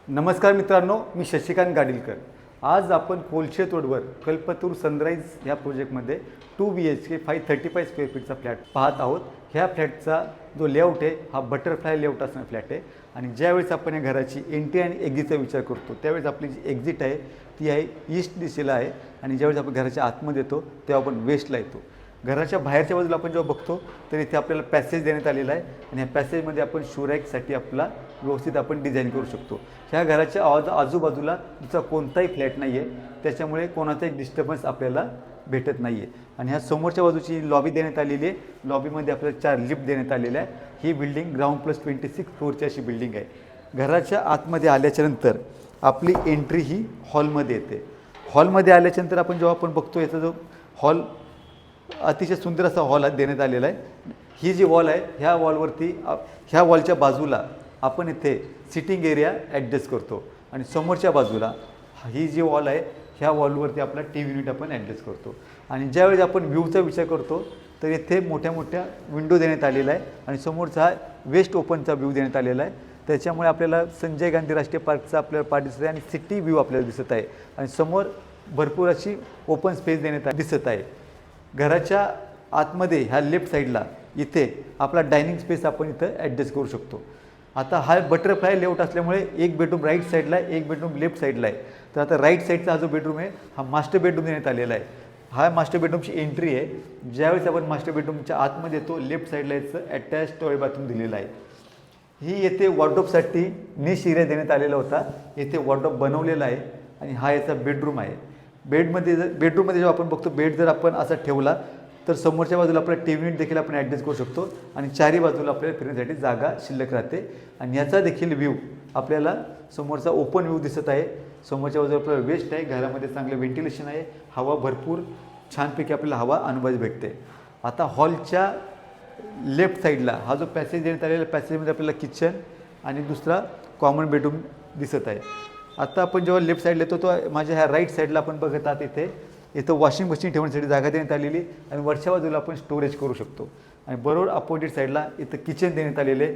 नमस्कार मित्रांनो, मी शशिकांत गाडीलकर। आज आपण कोलशेत रोडवर कल्पतरू सनराइज ह्या प्रोजेक्टमध्ये 2 BHK 535 स्क्वेअर फीटचा फ्लॅट पाहत आहोत। ह्या फ्लॅटचा जो लेआउट आहे हा बटरफ्लाय लेआउट असणारा फ्लॅट आहे आणि ज्यावेळेस आपण या घराची एंट्री आणि एक्झिटचा विचार करतो त्यावेळेस आपली जी एक्झिट आहे ती आहे ईस्ट दिशेला आहे आणि ज्यावेळेस आपण घराच्या आतमध्ये येतो तेव्हा आपण वेस्टला येतो। घराच्या बाहेरच्या बाजूला आपण जेव्हा बघतो तर इथे आपल्याला पॅसेज देण्यात आलेला आहे आणि ह्या पॅसेजमध्ये आपण शूरॅकसाठी आपला व्यवस्थित आपण डिझाईन करू शकतो। ह्या घराच्या आजूबाजूला दुसरा कोणताही फ्लॅट नाही आहे, त्याच्यामुळे कोणाचाही डिस्टर्बन्स आपल्याला भेटत नाही आहे। आणि ह्या समोरच्या बाजूची लॉबी देण्यात आलेली आहे। लॉबीमध्ये आपल्याला 4 लिफ्ट देण्यात आलेल्या आहे। ही बिल्डिंग ग्राउंड प्लस 26 फ्लोअरची अशी बिल्डिंग आहे। घराच्या आतमध्ये आल्याच्यानंतर आपली एंट्री ही हॉलमध्ये येते। हॉलमध्ये आल्याच्यानंतर आपण जेव्हा आपण बघतो याचा जो हॉल अतिशय सुंदर असा हॉल देण्यात आलेला आहे। ही जी वॉल आहे ह्या वॉलवरती ह्या वॉलच्या बाजूला आपण इथे सिटिंग एरिया ॲडजस्ट करतो आणि समोरच्या बाजूला ही जी वॉल आहे ह्या वॉलवरती आपला टी व्ही युनिट आपण ॲडजस्ट करतो। आणि ज्यावेळेस आपण व्ह्यूचा विचार करतो तर इथे मोठ्या मोठ्या विंडो देण्यात आलेला आहे आणि समोरचा वेस्ट ओपनचा व्ह्यू देण्यात आलेला आहे। त्याच्यामुळे आपल्याला संजय गांधी राष्ट्रीय पार्कचा आपल्याला पार्ट दिसत आहे आणि सिटी व्ह्यू आपल्याला दिसत आहे आणि समोर भरपूर अशी ओपन स्पेस देण्यात दिसत आहे। घराच्या आतमध्ये ह्या लेफ्ट साईडला इथे आपला डायनिंग स्पेस आपण इथं ॲडजस्ट करू शकतो। आता हा बटरफ्लाय लेआउट असल्यामुळे एक बेडरूम राईट साईडला आहे, एक बेडरूम लेफ्ट साईडला आहे। तर आता राईट साईडचा हा जो बेडरूम आहे हा मास्टर बेडरूम देण्यात आलेला आहे। हा मास्टर बेडरूमची एंट्री आहे। ज्यावेळेस आपण मास्टर बेडरूमच्या आतमध्ये येतो लेफ्ट साईडला याचं अटॅच टॉयलेट बाथरूम दिलेलं आहे। ही येथे वॉर्डरोबसाठी निश एरिया देण्यात आलेला होता, येथे वॉर्डरोब बनवलेला आहे आणि हा याचा बेडरूम आहे। बेडरूममध्ये जेव्हा आपण बघतो बेड जर आपण असा ठेवला तर समोरच्या बाजूला आपला टी व्ही युनिट देखील आपण ॲडजस्ट करू शकतो आणि चारी बाजूला आपल्याला फिरण्यासाठी जागा शिल्लक राहते। आणि याचा देखील व्ह्यू आपल्याला समोरचा ओपन व्ह्यू दिसत आहे। समोरच्या बाजूला आपल्याला वेस्ट आहे, घरामध्ये चांगलं व्हेंटिलेशन आहे, हवा भरपूर छानपैकी आपल्याला हवा अनुभवायला भेटते। आता हॉलच्या लेफ्ट साईडला हा जो पॅसेज देण्यात आलेला पॅसेजमध्ये आपल्याला किचन आणि दुसरा कॉमन बेडरूम दिसत आहे। आता आपण जेव्हा लेफ्ट साईडला येतो तो माझ्या ह्या राईट साईडला आपण बघत आहात इथं वॉशिंग मशीन ठेवण्यासाठी जागा देण्यात आलेली आणि वरच्या बाजूला आपण स्टोरेज करू शकतो। आणि बरोबर अपोजिट साईडला इथं किचन देण्यात आलेले,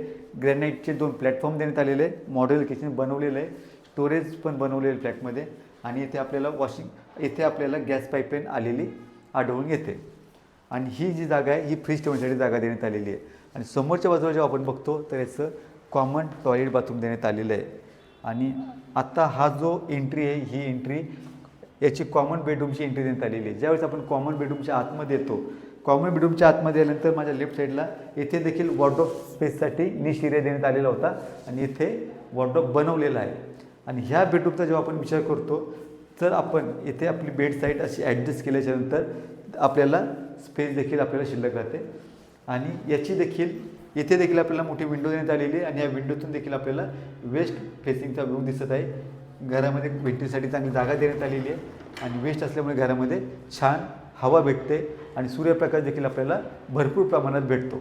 ग्रॅनाईटचे 2 प्लॅटफॉर्म देण्यात आलेले, मॉडेल किचन बनवलेलं आहे, स्टोरेज पण बनवलेलं फ्लॅटमध्ये आणि इथे आपल्याला इथे आपल्याला गॅस पाईपलाईन आलेली आढळून येते। आणि ही जी जागा आहे ही फ्रीज ठेवण्यासाठी जागा देण्यात आलेली आहे। आणि समोरच्या बाजूला जेव्हा आपण बघतो तर याचं कॉमन टॉयलेट बाथरूम देण्यात आलेलं आहे। आणि आता हा जो एंट्री आहे ही एंट्री याची कॉमन बेडरूमची एंट्री देण्यात आलेली आहे। ज्यावेळेस आपण कॉमन बेडरूमच्या आतमध्ये येतो, कॉमन बेडरूमच्या आतमध्ये आल्यानंतर माझ्या लेफ्ट साईडला येथे देखील वॉर्डरोब स्पेससाठी निश एरिया देण्यात आलेला होता आणि इथे वॉर्डरोब बनवलेला आहे। आणि ह्या बेडरूमचा जेव्हा आपण विचार करतो तर आपण इथे आपली बेड साईड अशी ॲडजस्ट केल्याच्यानंतर आपल्याला स्पेस देखील आपल्याला शिल्लक राहते। आणि याची देखील इथे देखील आपल्याला मोठी विंडो देण्यात आलेली आहे आणि या विंडोतून देखील आपल्याला वेस्ट फेसिंगचा व्ह्यू दिसत आहे। घरामध्ये भेटीसाठी चांगली जागा देण्यात आलेली आहे आणि वेस्ट असल्यामुळे घरामध्ये छान हवा भेटते आणि सूर्यप्रकाश देखील आपल्याला भरपूर प्रमाणात भेटतो।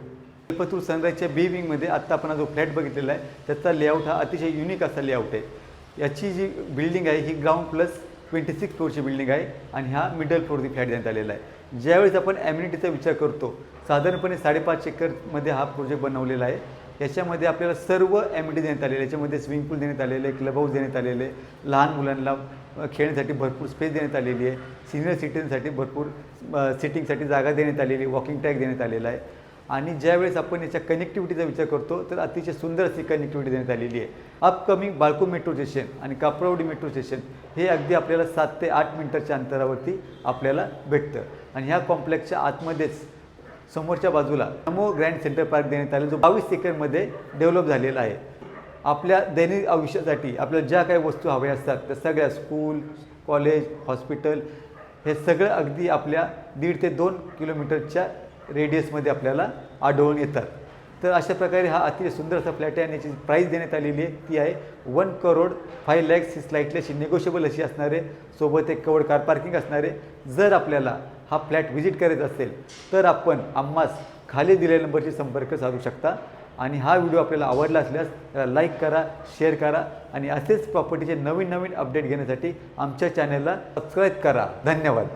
कल्पतरू सनराइजच्या बी विंगमध्ये आत्ता आपण जो फ्लॅट बघितलेला आहे त्याचा लेआउट हा अतिशय युनिक असा लेआउट आहे। याची जी बिल्डिंग आहे ही ग्राउंड प्लस 26 फ्लोअरची बिल्डिंग आहे आणि हा मिडल फ्लोअरची फ्लॅट देण्यात आलेला आहे। ज्यावेळेस आपण ॲम्युनिटीचा विचार करतो साधारणपणे 5.5 एकरमध्ये हा प्रोजेक्ट बनवलेला आहे। याच्यामध्ये आपल्याला सर्व ॲम्युनिटी देण्यात आलेले, याच्यामध्ये स्विमिंग पूल देण्यात आलेले, क्लब हाऊस देण्यात आलेले, लहान मुलांना खेळण्यासाठी भरपूर स्पेस देण्यात आलेली आहे, सिनियर सिटीजनसाठी भरपूर सिटिंगसाठी जागा देण्यात आलेली, वॉकिंग ट्रॅक देण्यात आलेला आहे। आणि ज्यावेळेस आपण याच्या कनेक्टिव्हिटीचा विचार करतो तर अतिशय सुंदर अशी कनेक्टिव्हिटी देण्यात आलेली आहे। अपकमिंग बाळको मेट्रो स्टेशन आणि कापरावडी मेट्रो स्टेशन हे अगदी आपल्याला 7 ते 8 मिनिटाच्या अंतरावरती आपल्याला भेटतं। आणि ह्या कॉम्प्लेक्सच्या आतमध्येच समोरच्या बाजूला नमो ग्रँड सेंटर पार्क देण्यात आलेला जो 22 एकरमध्ये डेव्हलप झालेला आहे। आपल्या दैनिक आयुष्यासाठी आपल्याला ज्या काही वस्तू हव्या असतात त्या सगळ्या स्कूल, कॉलेज, हॉस्पिटल हे सगळं अगदी आपल्या 1.5 ते 2 किलोमीटरच्या रेडियसमध्ये आपल्याला आढळून येतात। तर अशा प्रकारे हा अतिशय सुंदर असा फ्लॅट आहे आणि याची प्राईस देण्यात आलेली आहे ती आहे 1,05,00,000 ही स्लाइटली अशी निगोशिएबल अशी असणारे, सोबत एक कवर्ड कार पार्किंग असणारे। जर आपल्याला हा फ्लॅट व्हिजिट करायचा असेल तर आपण आम्हास खाली दिलेल्या नंबरशी संपर्क साधू शकता। आणि हा व्हिडिओ आपल्याला आवडला असल्यास त्याला लाईक करा, शेअर करा आणि असेच प्रॉपर्टीचे नवीन अपडेट घेण्यासाठी आमच्या चॅनलला सबस्क्राईब करा। धन्यवाद।